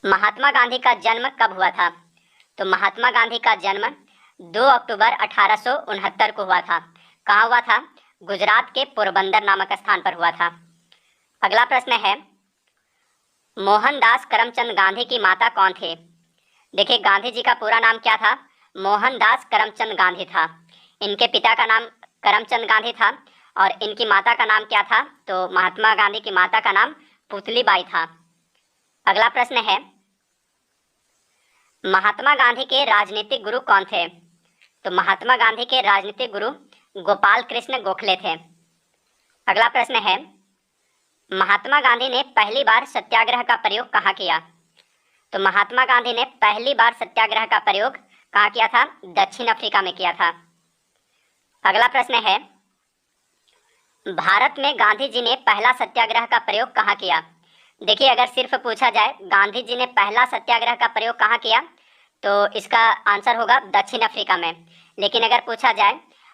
महात्मा गांधी का जन्म कब हुआ था? तो महात्मा गांधी का जन्म 2 अक्टूबर 1869 को हुआ था। कहाँ हुआ था? गुजरात के पोरबंदर नामक स्थान पर हुआ था। अगला प्रश्न है, मोहनदास करमचंद गांधी की माता कौन थे? देखिए, गांधी जी का पूरा नाम क्या था? मोहनदास करमचंद गांधी था। इनके पिता का नाम करमचंद गांधी था और इनकी माता का नाम क्या था? तो महात्मा गांधी की माता का नाम पुतलीबाई था। अगला प्रश्न है, महात्मा गांधी के राजनीतिक गुरु कौन थे? तो महात्मा गांधी के राजनीतिक गुरु गोपाल कृष्ण गोखले थे। अगला प्रश्न है, महात्मा गांधी ने पहली बार सत्याग्रह का प्रयोग कहाँ किया? तो महात्मा गांधी ने पहली बार सत्याग्रह का प्रयोग कहाँ किया था? दक्षिण अफ्रीका में किया था। अगला प्रश्न है, भारत में गांधी जी ने पहला सत्याग्रह का प्रयोग कहाँ किया? देखिए, अगर सिर्फ पूछा जाए गांधी जी ने पहला सत्याग्रह का प्रयोग कहाँ किया, तो इसका आंसर होगा दक्षिण अफ्रीका में। लेकिन अगर पूछा जाए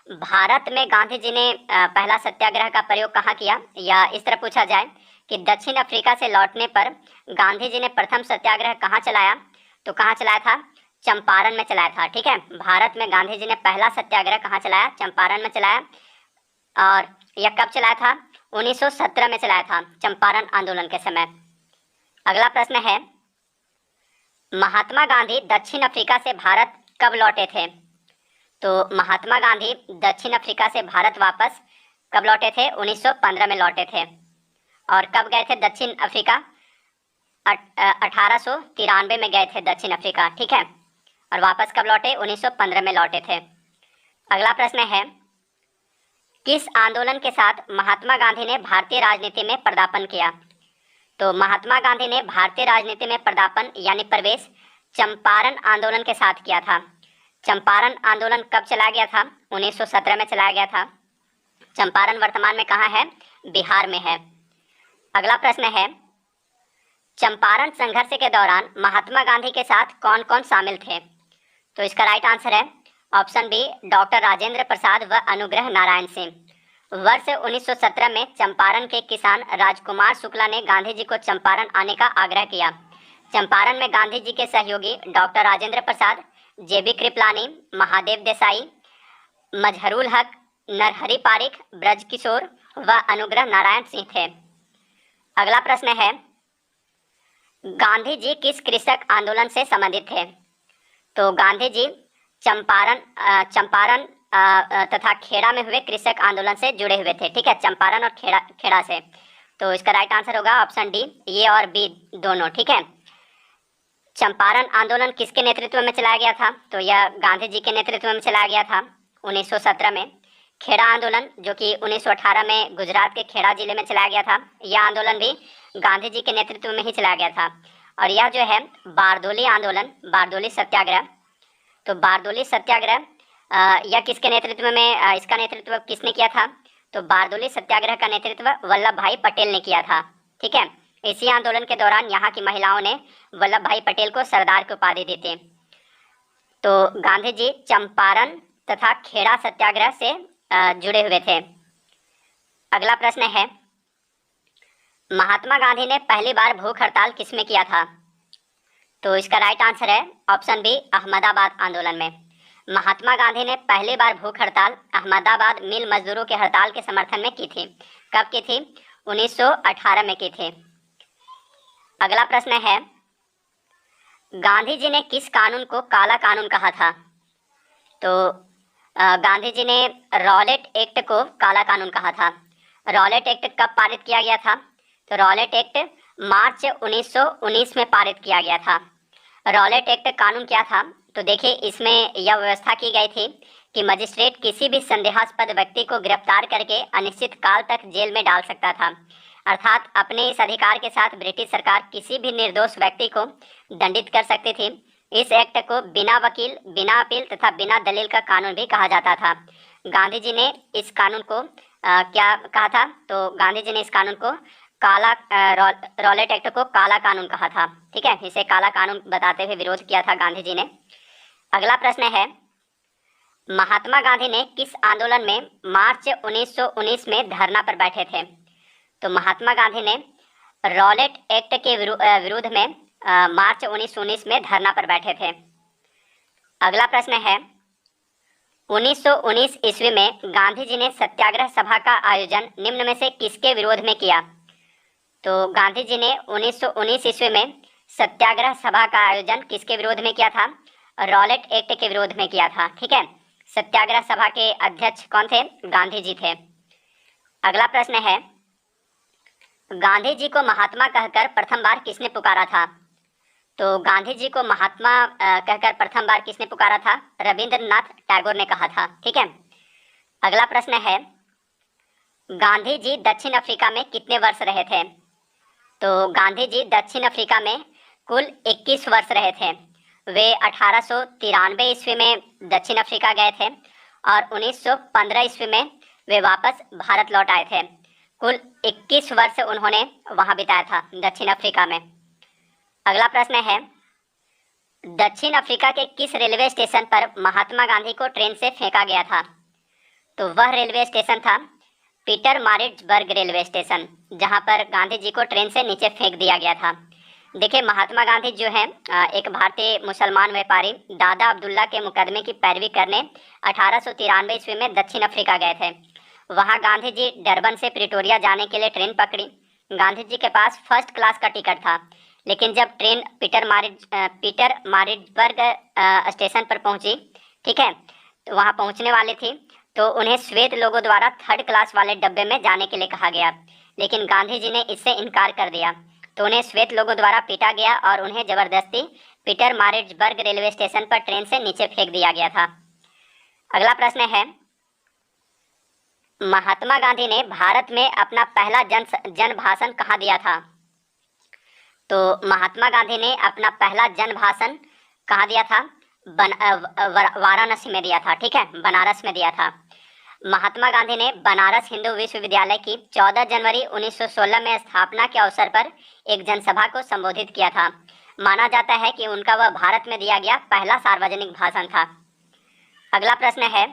भारत में गांधी जी ने पहला सत्याग्रह का प्रयोग कहाँ किया, या इस तरह पूछा जाए कि दक्षिण अफ्रीका से लौटने पर गांधी जी ने प्रथम सत्याग्रह कहाँ चलाया, तो कहाँ चलाया था? चंपारण में चलाया था। ठीक है, भारत में गांधी जी ने पहला सत्याग्रह कहाँ चलाया? चंपारण में चलाया। और यह कब चलाया था? 1917 में चलाया था, चंपारण आंदोलन के समय। अगला प्रश्न है, महात्मा गांधी दक्षिण अफ्रीका से भारत कब लौटे थे? तो महात्मा गांधी दक्षिण अफ्रीका से भारत वापस कब लौटे थे? 1915 में लौटे थे। और कब गए थे दक्षिण अफ्रीका? 1893 में गए थे दक्षिण अफ्रीका। ठीक है, और वापस कब लौटे? 1915 में लौटे थे। अगला प्रश्न है, किस आंदोलन के साथ महात्मा गांधी ने भारतीय राजनीति में पदार्पण किया? तो महात्मा गांधी ने भारतीय राजनीति में पदार्पण यानी प्रवेश चंपारण आंदोलन के साथ किया था। चंपारण आंदोलन कब चलाया गया था? 1917 में चलाया गया था। चंपारण वर्तमान में कहाँ है? बिहार में है। अगला प्रश्न है, चंपारण संघर्ष के दौरान महात्मा गांधी के साथ कौन कौन शामिल थे? तो इसका राइट आंसर है option B, doctor Rajendra Prasad व अनुग्रह नारायण सिंह। वर्ष 1917 में चंपारण के किसान राजकुमार शुक्ला ने गांधी जी को चंपारण आने का आग्रह किया। चंपारण में गांधी जी के सहयोगी डॉक्टर राजेंद्र प्रसाद, जेबी कृपलानी, महादेव देसाई, मजहरुल हक, नरहरि पारिख, ब्रजकिशोर व अनुग्रह नारायण सिंह थे। अगला प्रश्न है, गांधी जी किस कृषक आंदोलन से संबंधित थे? तो गांधी जी चंपारण तथा खेड़ा में हुए कृषक आंदोलन से जुड़े हुए थे। ठीक है, चंपारण और खेड़ा से। तो इसका राइट आंसर होगा ऑप्शन डी, ए और बी दोनों। ठीक है, चंपारण आंदोलन किसके नेतृत्व में चलाया गया था? तो यह गांधी जी के नेतृत्व में चलाया गया था 1917 में। खेड़ा आंदोलन जो कि 1918 में गुजरात के खेड़ा जिले में चलाया गया था, यह आंदोलन भी गांधी जी के नेतृत्व में ही चलाया गया था। और यह जो है बारदोली आंदोलन, बारदोली सत्याग्रह, तो बारदोली सत्याग्रह यह किसके नेतृत्व में, इसका नेतृत्व किसने किया था? तो बारदोली सत्याग्रह का नेतृत्व वल्लभ भाई पटेल ने किया था। ठीक है, इसी आंदोलन के दौरान यहाँ की महिलाओं ने वल्लभ भाई पटेल को सरदार की उपाधि दी थी। तो गांधी जी चंपारण तथा खेड़ा सत्याग्रह से जुड़े हुए थे। अगला प्रश्न है, महात्मा गांधी ने पहली बार भूख हड़ताल किसमें किया था? तो इसका राइट आंसर है ऑप्शन बी, अहमदाबाद आंदोलन में। महात्मा गांधी ने पहली बार भूख हड़ताल अहमदाबाद मिल मजदूरों के हड़ताल के समर्थन में की थी। कब की थी? 1918 में की थी। अगला प्रश्न है, गांधी जी ने किस कानून को काला कानून कहा था? तो गांधी जी ने रॉलेट एक्ट को काला कानून कहा था। रॉलेट एक्ट कब पारित किया गया था? तो रॉलेट एक्ट मार्च 1919 में पारित किया गया था। रॉलेट एक्ट कानून क्या था? तो देखिए, इसमें यह व्यवस्था की गई थी कि मजिस्ट्रेट किसी भी संदेहास्पद व्यक्ति को गिरफ्तार करके अनिश्चित काल तक जेल में डाल सकता था। अर्थात अपने इस अधिकार के साथ ब्रिटिश सरकार किसी भी निर्दोष व्यक्ति को दंडित कर सकती थी। इस एक्ट को बिना वकील, बिना अपील तथा बिना दलील का कानून भी कहा जाता था। गांधी जी ने इस कानून को क्या कहा था? तो गांधी जी ने इस कानून को काला रॉलेट एक्ट को काला कानून कहा था। ठीक है, इसे काला कानून बताते हुए विरोध किया था गांधी जी ने। अगला प्रश्न है, महात्मा गांधी ने किस आंदोलन में मार्च 1919 में धरना पर बैठे थे? तो महात्मा गांधी ने रॉलेट एक्ट के विरोध में मार्च 1919 में धरना पर बैठे थे। अगला प्रश्न है 1919 ईस्वी में गांधी जी ने सत्याग्रह सभा का आयोजन निम्न में से किसके विरोध में किया? तो गांधी जी ने 1919 ईस्वी में सत्याग्रह सभा का आयोजन किसके विरोध में किया था? रॉलेट एक्ट के विरोध में किया था। ठीक है, सत्याग्रह सभा के अध्यक्ष कौन थे? गांधी जी थे। अगला प्रश्न है गांधी जी को महात्मा कहकर प्रथम बार किसने पुकारा था? तो गांधी जी को महात्मा कहकर प्रथम बार किसने पुकारा था? रविंद्रनाथ टैगोर ने कहा था। ठीक है, अगला प्रश्न है गांधी जी दक्षिण अफ्रीका में कितने वर्ष रहे थे? तो गांधी जी दक्षिण अफ्रीका में कुल 21 वर्ष रहे थे। वे 1893 ईस्वी में दक्षिण अफ्रीका गए थे और 1915 ईस्वी में वे वापस भारत लौट आए थे। कुल 21 वर्ष उन्होंने वहां बिताया था दक्षिण अफ्रीका में। अगला प्रश्न है दक्षिण अफ्रीका के किस रेलवे स्टेशन पर महात्मा गांधी को ट्रेन से फेंका गया था? तो वह रेलवे स्टेशन था पीटरमारिट्जबर्ग रेलवे स्टेशन, जहां पर गांधी जी को ट्रेन से नीचे फेंक दिया गया था। देखिए, महात्मा गांधी जो है एक भारतीय मुसलमान व्यापारी दादा अब्दुल्ला के मुकदमे की पैरवी करने 1893 ईस्वी में दक्षिण अफ्रीका गए थे। वहां गांधी जी डरबन से प्रिटोरिया जाने के लिए ट्रेन पकड़ी। गांधी जी के पास फर्स्ट क्लास का टिकट था, लेकिन जब ट्रेन पीटरमारिट्जबर्ग स्टेशन पर पहुंची, ठीक है, तो वहां पहुंचने वाली थी, तो उन्हें श्वेत लोगों द्वारा थर्ड क्लास वाले डब्बे में जाने के लिए कहा गया, लेकिन गांधी जी ने इससे इनकार कर दिया, तो उन्हें श्वेत लोगों द्वारा पीटा गया और उन्हें जबरदस्ती पीटरमारिट्जबर्ग रेलवे स्टेशन पर ट्रेन से नीचे फेंक दिया गया था। अगला प्रश्न है महात्मा गांधी ने भारत में अपना पहला जन भाषण कहाँ दिया था? तो महात्मा गांधी ने अपना पहला जन भाषण कहाँ दिया था? वाराणसी में दिया था। ठीक है, बनारस में दिया था। महात्मा गांधी ने बनारस हिंदू विश्वविद्यालय की 14 जनवरी 1916 में स्थापना के अवसर पर एक जनसभा को संबोधित किया था। माना जाता है कि उनका वह भारत में दिया गया पहला सार्वजनिक भाषण था। अगला प्रश्न है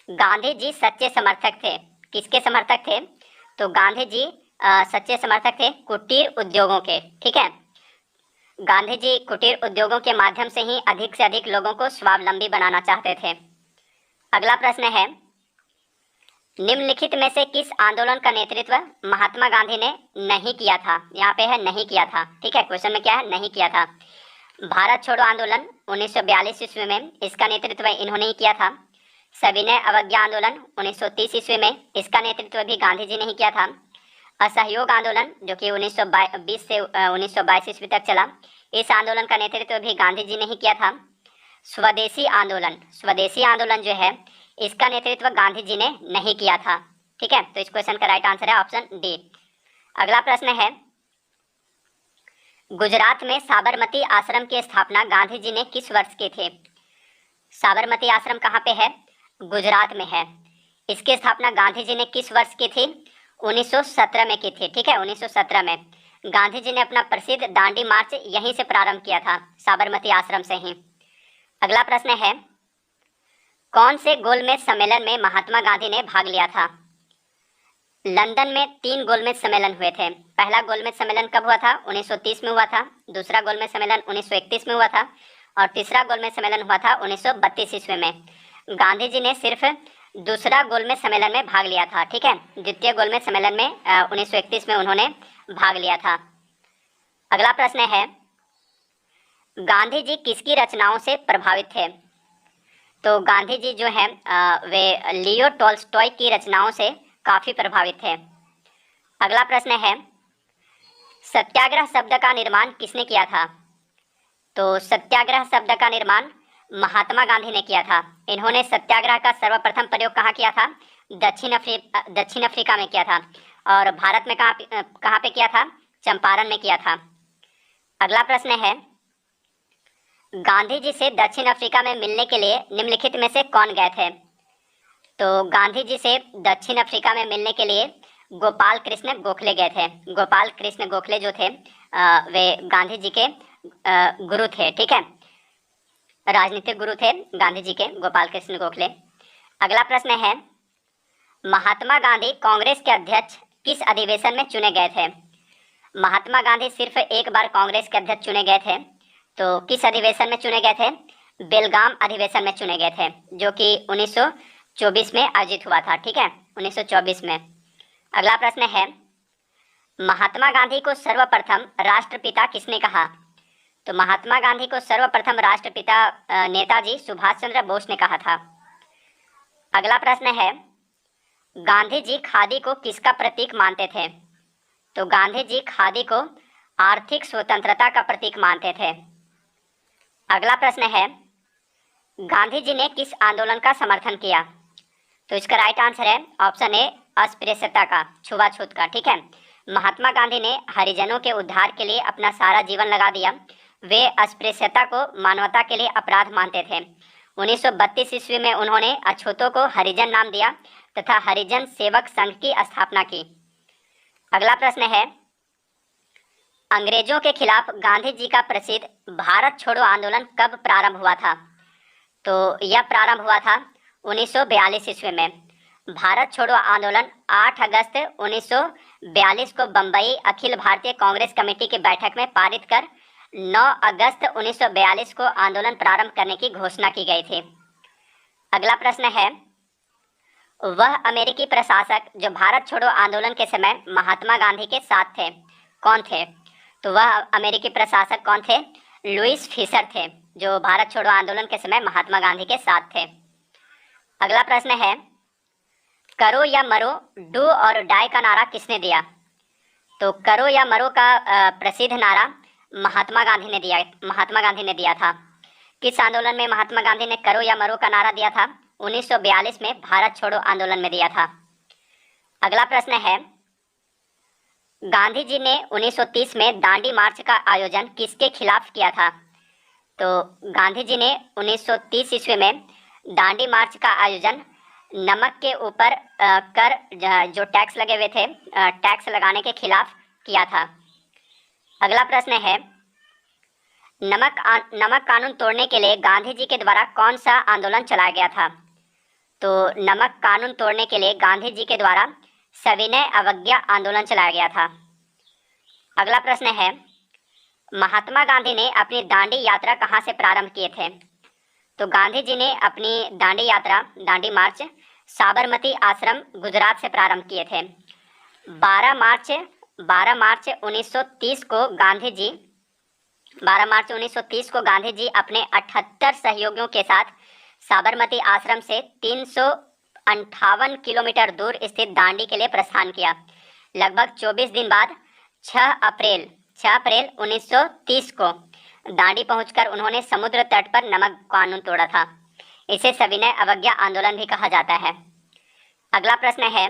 गांधी जी सच्चे समर्थक थे, किसके समर्थक थे? तो गांधी जी सच्चे समर्थक थे कुटीर उद्योगों के। ठीक है, गांधी जी कुटीर उद्योगों के माध्यम से ही अधिक से अधिक लोगों को स्वावलंबी बनाना चाहते थे। अगला प्रश्न है निम्नलिखित में से किस आंदोलन का नेतृत्व महात्मा गांधी ने नहीं किया था? यहाँ पे है नहीं किया था। ठीक है, क्वेश्चन में क्या है? नहीं किया था। भारत छोड़ो आंदोलन 1942 ईस्वी में, इसका नेतृत्व इन्होंने ही किया था। सविनय अवज्ञा आंदोलन 1930 ईस्वी में, इसका नेतृत्व भी गांधी जी ने ही किया था। असहयोग आंदोलन जो कि 1920 से 1922 ईस्वी तक चला, इस आंदोलन का नेतृत्व भी गांधी जी ने ही किया था। स्वदेशी आंदोलन जो है इसका नेतृत्व गांधी जी ने नहीं किया था। ठीक है, तो इस क्वेश्चन का राइट आंसर है ऑप्शन डी। अगला प्रश्न है गुजरात में साबरमती आश्रम की स्थापना गांधी जी ने किस वर्ष की थी? साबरमती आश्रम कहाँ पे है? गुजरात में है। इसकी स्थापना गांधी जी ने किस वर्ष की थी? 1917 में की थी। ठीक है, 1917 में गांधी जी ने अपना प्रसिद्ध दांडी मार्च यहीं से प्रारंभ किया था, साबरमती आश्रम से ही। अगला प्रश्न है कौन से गोलमेज सम्मेलन में महात्मा गांधी ने भाग लिया था? लंदन में 3 गोलमेज सम्मेलन हुए थे। पहला गोलमेज सम्मेलन कब हुआ था? 1930 में हुआ था। दूसरा गोलमेज सम्मेलन 1931 में हुआ था और तीसरा गोलमेज सम्मेलन हुआ था 1932 ईस्वी में। गांधी जी ने सिर्फ दूसरा गोलमेज सम्मेलन में भाग लिया था। ठीक है, द्वितीय गोलमेज सम्मेलन में 1931 में उन्होंने भाग लिया था। अगला प्रश्न है गांधी जी किसकी रचनाओं से प्रभावित थे? तो गांधी जी जो है वे लियो टॉल्स्टॉय की रचनाओं से काफी प्रभावित थे। अगला प्रश्न है सत्याग्रह शब्द का निर्माण किसने किया था? तो सत्याग्रह शब्द का निर्माण महात्मा गांधी ने किया था। इन्होंने सत्याग्रह का सर्वप्रथम प्रयोग कहाँ किया था? दक्षिण अफ्रीका में किया था। और भारत में कहाँ पे किया था? चंपारण में किया था। अगला प्रश्न है गांधी जी से दक्षिण अफ्रीका में मिलने के लिए निम्नलिखित में से कौन गए थे? तो गांधी जी से दक्षिण अफ्रीका में मिलने के लिए गोपाल कृष्ण गोखले गए थे। गोपाल कृष्ण गोखले जो थे वे गांधी जी के गुरु थे। ठीक है, राजनीतिक गुरु थे गांधी जी के, गोपाल कृष्ण गोखले। अगला प्रश्न है महात्मा गांधी कांग्रेस के अध्यक्ष किस अधिवेशन में चुने गए थे? महात्मा गांधी सिर्फ एक बार कांग्रेस के अध्यक्ष चुने गए थे, तो किस अधिवेशन में चुने गए थे? बेलगाम अधिवेशन में चुने गए थे, जो कि 1924 में आयोजित हुआ था। ठीक है, 1924 में। अगला प्रश्न है, महात्मा गांधी को सर्वप्रथम राष्ट्रपिता किसने कहा? तो महात्मा गांधी को सर्वप्रथम राष्ट्रपिता नेताजी सुभाष चंद्र बोस ने कहा था। अगला प्रश्न है, गांधी जी खादी को किसका प्रतीक मानते थे? तो गांधी जी खादी को आर्थिक स्वतंत्रता का प्रतीक मानते थे। अगला प्रश्न है, गांधी जी ने किस आंदोलन का समर्थन किया? तो इसका राइट आंसर है ऑप्शन ए, अस्पृश्यता का, छुआछूत का। ठीक है, महात्मा गांधी ने हरिजनों के उद्धार के लिए अपना सारा जीवन लगा दिया। वे अस्पृश्यता को मानवता के लिए अपराध मानते थे। 1932 ईस्वी में उन्होंने अछूतों को हरिजन नाम दिया तथा हरिजन सेवक संघ की स्थापना की। अगला प्रश्न है, अंग्रेजों के खिलाफ गांधी जी का प्रसिद्ध भारत छोड़ो आंदोलन कब प्रारंभ हुआ था? तो यह प्रारंभ हुआ था 1942 ईस्वी में। भारत छोड़ो आंदोलन 8 अगस्त 1942 को बंबई अखिल भारतीय कांग्रेस कमेटी की बैठक में पारित कर 9 अगस्त 1942 को आंदोलन प्रारंभ करने की घोषणा की गई थी। अगला प्रश्न है, वह अमेरिकी प्रशासक जो भारत छोड़ो आंदोलन के समय महात्मा गांधी के साथ थे, कौन थे? तो वह अमेरिकी प्रशासक कौन थे? लुईस फिशर थे, जो भारत छोड़ो आंदोलन के समय महात्मा गांधी के साथ थे। अगला प्रश्न है, करो या मरो, डू और डाई का नारा किसने दिया? तो करो या मरो का प्रसिद्ध नारा महात्मा गांधी ने दिया था। किस आंदोलन में महात्मा गांधी ने करो या मरो का नारा दिया था? 1942 में भारत छोड़ो आंदोलन में दिया था। अगला प्रश्न है, गांधी जी ने 1930 में दांडी मार्च का आयोजन किसके खिलाफ किया था? तो गांधी जी ने 1930 ईस्वी में दांडी मार्च का आयोजन नमक के ऊपर कर जो टैक्स लगे हुए थे, टैक्स लगाने के खिलाफ किया था। अगला प्रश्न है, नमक कानून तोड़ने के लिए गांधी जी के द्वारा कौन सा आंदोलन चलाया गया था? तो नमक कानून तोड़ने के लिए गांधी जी के द्वारा सविनय अवज्ञा आंदोलन चलाया गया था। अगला प्रश्न है, महात्मा गांधी ने अपनी दांडी यात्रा कहाँ से प्रारंभ किए थे? तो गांधी जी ने अपनी दांडी यात्रा, दांडी मार्च साबरमती आश्रम गुजरात से प्रारंभ किए थे। 12 मार्च 1930 को गांधी जी अपने 78 सहयोगियों के साथ साबरमती आश्रम से 358 किलोमीटर दूर स्थित दांडी के लिए प्रस्थान किया। लगभग 24 दिन बाद 6 अप्रैल 1930 को दांडी पहुंचकर उन्होंने समुद्र तट पर नमक कानून तोड़ा था। इसे सविनय अवज्ञा आंदोलन भी कहा जाता है। अगला प्रश्न है,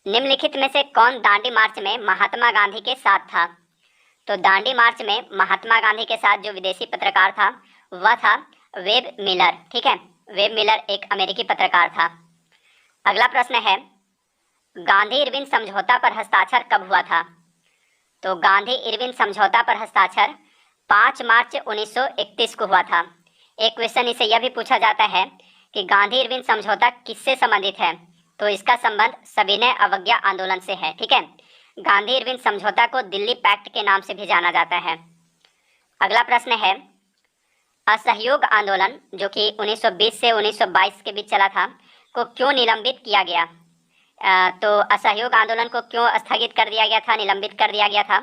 निम्नलिखित में से कौन दांडी मार्च में महात्मा गांधी के साथ था? तो दांडी मार्च में महात्मा गांधी के साथ जो विदेशी पत्रकार था वह था वेब मिलर। ठीक है, वेब मिलर एक अमेरिकी पत्रकार था। अगला प्रश्न है, गांधी इरविन समझौता पर हस्ताक्षर कब हुआ था? तो गांधी इरविन समझौता पर हस्ताक्षर 5 मार्च 1931 को हुआ था। एक क्वेश्चन इसे यह भी पूछा जाता है कि गांधी इरविन समझौता किससे संबंधित है? तो इसका संबंध सविनय अवज्ञा आंदोलन से है। ठीक है, गांधी इरविन समझौता को दिल्ली पैक्ट के नाम से भी जाना जाता है। अगला प्रश्न है, असहयोग आंदोलन जो कि 1920 से 1922 के बीच चला था को क्यों निलंबित किया गया? तो असहयोग आंदोलन को क्यों स्थगित कर दिया गया था, निलंबित कर दिया गया था?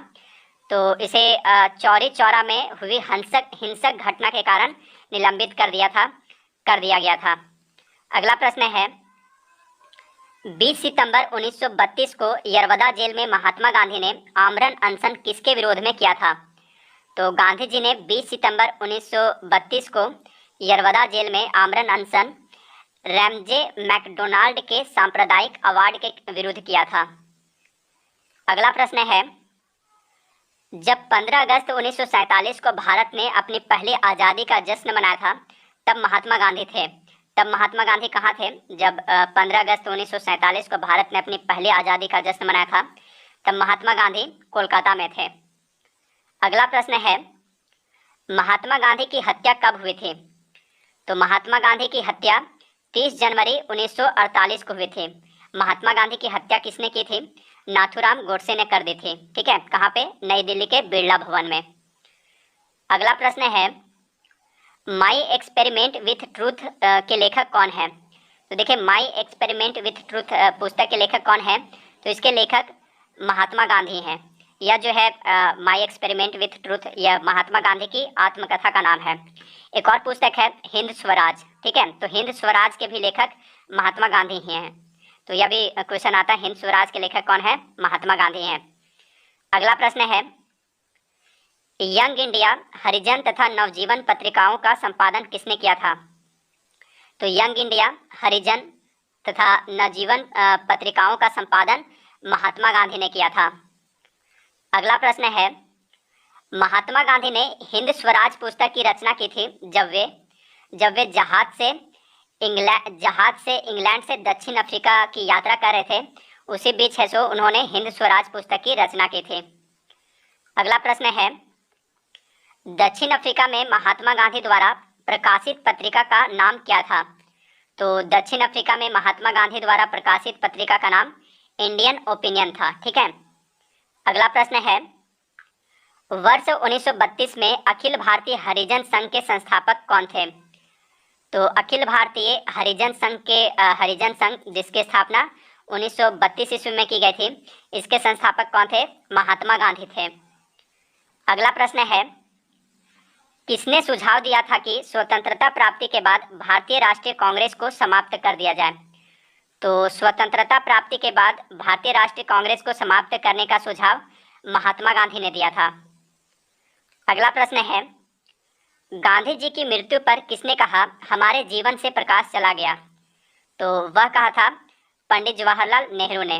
तो इसे चौरी चौरा में हुई हिंसक घटना के कारण निलंबित कर दिया गया था। अगला प्रश्न है, 20 सितंबर 1932 को यरवदा जेल में महात्मा गांधी ने आमरण अनशन किसके विरोध में किया था? तो गांधी जी ने 20 सितंबर 1932 को यरवदा जेल में आमरण अनशन रैमजे मैकडोनाल्ड के सांप्रदायिक अवार्ड के विरुद्ध किया था। अगला प्रश्न है, जब 15 अगस्त 1947 को भारत ने अपनी पहली आज़ादी का जश्न मनाया था तब महात्मा गांधी थे। तब महात्मा गांधी कहाँ थे? जब 15 अगस्त 1947 को भारत ने अपनी पहली आज़ादी का जश्न मनाया था तब महात्मा गांधी कोलकाता में थे। अगला प्रश्न है, महात्मा गांधी की हत्या कब हुई थी? तो महात्मा गांधी की हत्या 30 जनवरी 1948 को हुई थी। महात्मा गांधी की हत्या किसने की थी? नाथूराम गोडसे ने कर दी थी। ठीक है, कहाँ पे? नई दिल्ली के बिरला भवन में। अगला प्रश्न है, माई एक्सपेरिमेंट विथ ट्रूथ के लेखक कौन है? तो देखिए, माई एक्सपेरिमेंट विथ ट्रूथ पुस्तक के लेखक कौन है? तो इसके लेखक महात्मा गांधी हैं। यह जो है माई एक्सपेरिमेंट विथ ट्रूथ, यह महात्मा गांधी की आत्मकथा का नाम है। एक और पुस्तक है हिंद स्वराज। ठीक है, तो हिंद स्वराज के भी लेखक महात्मा गांधी ही हैं। तो यह भी क्वेश्चन आता है, हिंद स्वराज के लेखक कौन है? महात्मा गांधी हैं। अगला प्रश्न है, यंग इंडिया, हरिजन तथा नवजीवन पत्रिकाओं का संपादन किसने किया था? तो यंग इंडिया, हरिजन तथा नवजीवन पत्रिकाओं का संपादन महात्मा गांधी ने किया था। अगला प्रश्न है, महात्मा गांधी ने हिंद स्वराज पुस्तक की रचना की थी जब वे जहाज से इंग्लैंड से दक्षिण अफ्रीका की यात्रा कर रहे थे। उसी बीच है सो उन्होंने हिंद स्वराज पुस्तक की रचना की थी। अगला प्रश्न है, दक्षिण अफ्रीका में महात्मा गांधी द्वारा प्रकाशित पत्रिका का नाम क्या था? तो दक्षिण अफ्रीका में महात्मा गांधी द्वारा प्रकाशित पत्रिका का नाम इंडियन ओपिनियन था। ठीक है। अगला प्रश्न है, वर्ष 1932 में अखिल भारतीय हरिजन संघ के संस्थापक कौन थे? तो अखिल भारतीय हरिजन संघ हरिजन संघ जिसकी स्थापना 1932 ईस्वी में की गई थी, इसके संस्थापक कौन थे? महात्मा गांधी थे। अगला प्रश्न है, किसने सुझाव दिया था कि स्वतंत्रता प्राप्ति के बाद भारतीय राष्ट्रीय कांग्रेस को समाप्त कर दिया जाए? तो स्वतंत्रता प्राप्ति के बाद भारतीय राष्ट्रीय कांग्रेस को समाप्त करने का सुझाव महात्मा गांधी ने दिया था। अगला प्रश्न है, गांधी जी की मृत्यु पर किसने कहा हमारे जीवन से प्रकाश चला गया? तो वह कहा था पंडित जवाहरलाल नेहरू ने।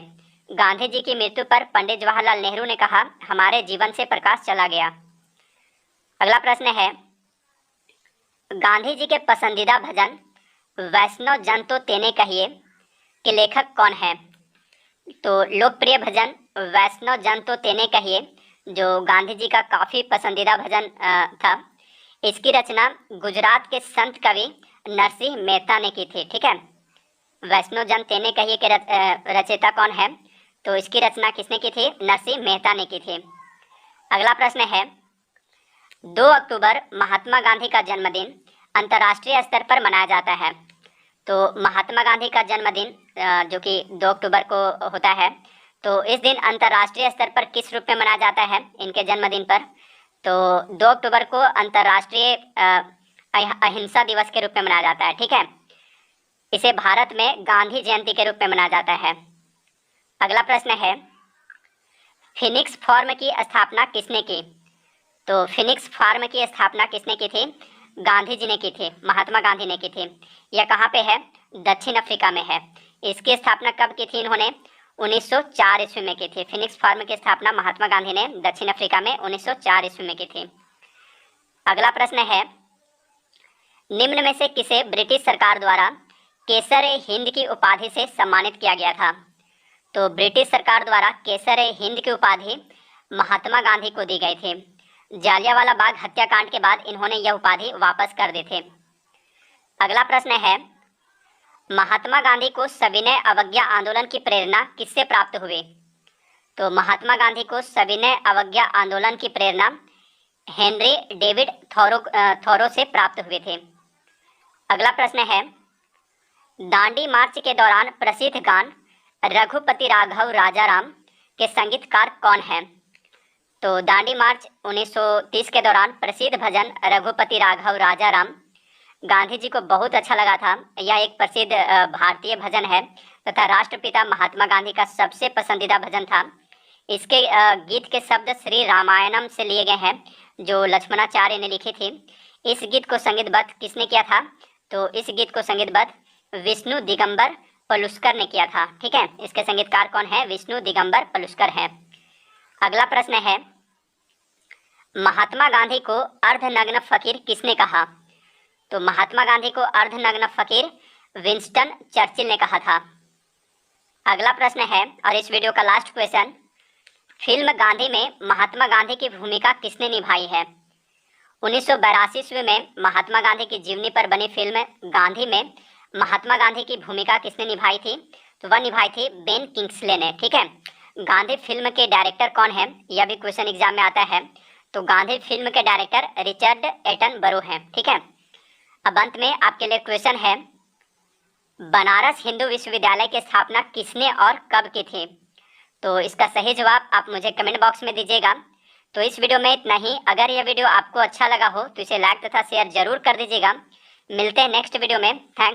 गांधी जी की मृत्यु पर पंडित जवाहरलाल नेहरू ने कहा हमारे जीवन से प्रकाश चला गया। अगला प्रश्न है, गांधी जी के पसंदीदा भजन वैष्णव जन तो तेने कहिए के लेखक कौन है? तो लोकप्रिय भजन वैष्णव जन तो तेने कहिए, जो गांधी जी का काफ़ी पसंदीदा भजन था, इसकी रचना गुजरात के संत कवि नरसिंह मेहता ने की थी। ठीक है, वैष्णव जन तेने कहिए के रचयिता कौन है? तो इसकी रचना किसने की थी? नरसिंह मेहता ने की थी। अगला प्रश्न है, 2 अक्टूबर महात्मा गांधी का जन्मदिन अंतर्राष्ट्रीय स्तर पर मनाया जाता है। तो महात्मा गांधी का जन्मदिन जो कि 2 अक्टूबर को होता है, तो इस दिन अंतर्राष्ट्रीय स्तर पर किस रूप में मनाया जाता है इनके जन्मदिन पर? तो 2 अक्टूबर को अंतर्राष्ट्रीय अहिंसा दिवस के रूप में मनाया जाता है। ठीक है, इसे भारत में गांधी जयंती के रूप में मनाया जाता है। अगला प्रश्न है, फिनिक्स फार्म की स्थापना किसने की? तो फिनिक्स फार्म की स्थापना किसने की थी? गांधी जी ने की थी, महात्मा गांधी ने की थी। यह कहाँ पे है? दक्षिण अफ्रीका में है। इसकी स्थापना कब की थी इन्होंने? 1904 ईस्वी में की थी। फिनिक्स फार्म की स्थापना महात्मा गांधी ने दक्षिण अफ्रीका में 1904 ईस्वी में की थी। अगला प्रश्न है, निम्न में से किसे ब्रिटिश सरकार द्वारा केसर हिंद की उपाधि से सम्मानित किया गया था? तो ब्रिटिश सरकार द्वारा केसर हिंद की उपाधि महात्मा गांधी को दी गई थी। जालियांवाला बाग हत्याकांड के बाद इन्होंने यह उपाधि वापस कर दी थी। अगला प्रश्न है, महात्मा गांधी को सविनय अवज्ञा आंदोलन की प्रेरणा किससे प्राप्त हुई? तो महात्मा गांधी को सविनय अवज्ञा आंदोलन की प्रेरणा हेनरी डेविड थोरो से प्राप्त हुई थी। अगला प्रश्न है, दांडी मार्च के दौरान प्रसिद्ध गान रघुपति राघव राजाराम के संगीतकार कौन हैं? तो दांडी मार्च 1930 के दौरान प्रसिद्ध भजन रघुपति राघव राजाराम गांधी जी को बहुत अच्छा लगा था। यह एक प्रसिद्ध भारतीय भजन है तथा राष्ट्रपिता महात्मा गांधी का सबसे पसंदीदा भजन था। इसके गीत के शब्द श्री रामायणम से लिए गए हैं, जो लक्ष्मणाचार्य ने लिखी थी। इस गीत को संगीतबद्ध किसने किया था? तो इस गीत को संगीतबद्ध विष्णु दिगंबर पलुस्कर ने किया था। ठीक है, इसके संगीतकार कौन है? विष्णु दिगंबर पलुस्कर हैं। अगला प्रश्न है, महात्मा गांधी को अर्धनग्न फकीर किसने कहा? तो महात्मा गांधी को अर्धनग्न फकीर विंस्टन चर्चिल ने कहा था। अगला प्रश्न है और इस वीडियो का लास्ट क्वेश्चन, फिल्म गांधी में महात्मा गांधी की भूमिका किसने निभाई है? 1982 ईस्वी में महात्मा गांधी की जीवनी पर बनी फिल्म गांधी में महात्मा गांधी की भूमिका किसने निभाई थी? तो वह निभाई थी बेन किंग्सले ने। ठीक है, गांधी फिल्म के डायरेक्टर कौन है? यह भी क्वेश्चन एग्जाम में आता है। तो गांधी फिल्म के डायरेक्टर रिचर्ड एटनबरो हैं। ठीक है। अब अंत में आपके लिए क्वेश्चन है, बनारस हिंदू विश्वविद्यालय की स्थापना किसने और कब की थी? तो इसका सही जवाब आप मुझे कमेंट बॉक्स में दीजिएगा। तो इस वीडियो में इतना ही। अगर यह वीडियो आपको अच्छा लगा हो तो इसे लाइक तथा शेयर जरूर कर दीजिएगा। मिलते हैं नेक्स्ट वीडियो में। थैंक्स।